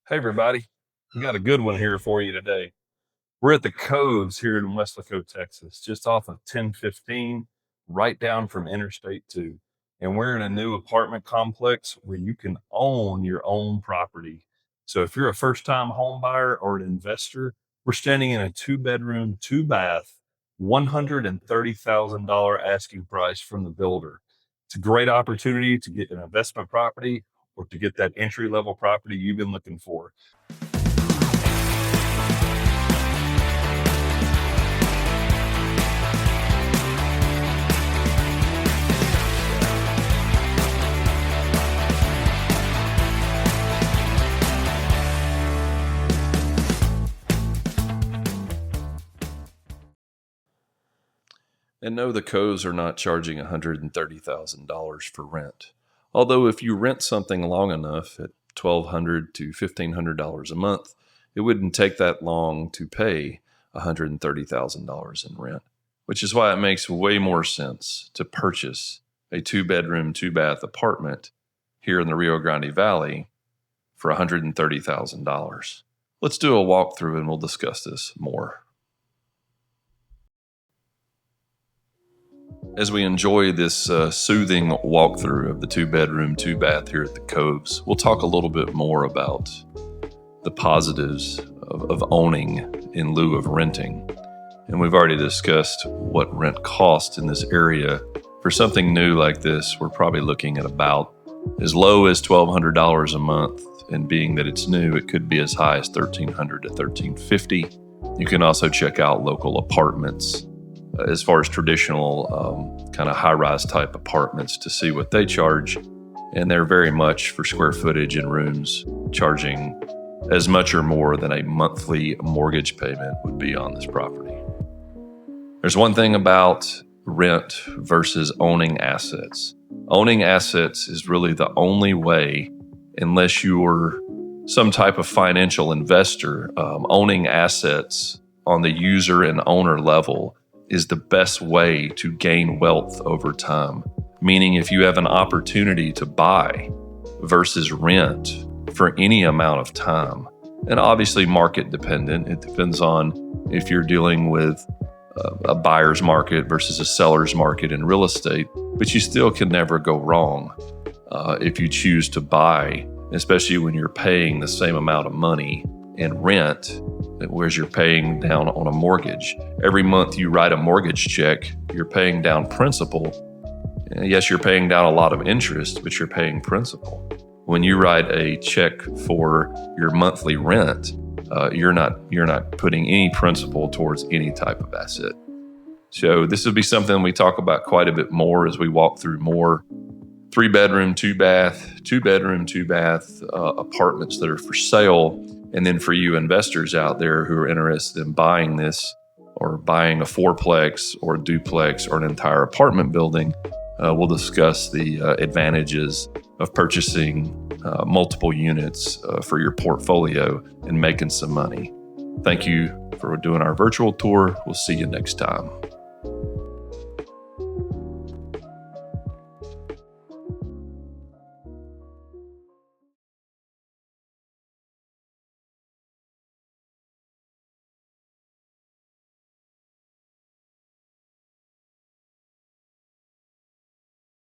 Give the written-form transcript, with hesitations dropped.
Hey, everybody. We got a good one here for you today. We're at the Coves here in Weslaco, Texas, just off of 1015, right down from Interstate 2. And we're in a new apartment complex where you can own your own property. So if you're a first-time home buyer or an investor, we're standing in a 2-bedroom, 2-bath, $130,000 asking price from the builder. It's a great opportunity to get an investment property or to get that entry-level property you've been looking for. And no, the Coves are not charging $130,000 for rent. Although if you rent something long enough at $1,200 to $1,500 a month, it wouldn't take that long to pay $130,000 in rent, which is why it makes way more sense to purchase a 2-bedroom, 2-bath apartment here in the Rio Grande Valley for $130,000. Let's do a walkthrough and we'll discuss this more. As we enjoy this soothing walkthrough of the 2-bedroom, 2-bath here at the Coves, we'll talk a little bit more about the positives of owning in lieu of renting. And we've already discussed what rent costs in this area. For something new like this, we're probably looking at about as low as $1,200 a month. And being that it's new, it could be as high as $1,300 to $1,350. You can also check out local apartments as far as traditional kind of high-rise type apartments to see what they charge. And they're very much for square footage and rooms charging as much or more than a monthly mortgage payment would be on this property. There's one thing about rent versus owning assets. Owning assets is really the only way, unless you're some type of financial investor, owning assets on the user and owner level is the best way to gain wealth over time. Meaning if you have an opportunity to buy versus rent for any amount of time, and obviously market dependent, it depends on if you're dealing with a buyer's market versus a seller's market in real estate, but you still can never go wrong if you choose to buy, especially when you're paying the same amount of money in rent, whereas you're paying down on a mortgage. Every month you write a mortgage check, you're paying down principal. Yes, you're paying down a lot of interest, but you're paying principal. When you write a check for your monthly rent, you're not putting any principal towards any type of asset. So this will be something we talk about quite a bit more as we walk through more 3-bedroom, 2-bath, 2-bedroom, 2-bath apartments that are for sale. And then for you investors out there who are interested in buying this or buying a 4-plex or a duplex or an entire apartment building, we'll discuss the advantages of purchasing multiple units for your portfolio and making some money. Thank you for doing our virtual tour. We'll see you next time.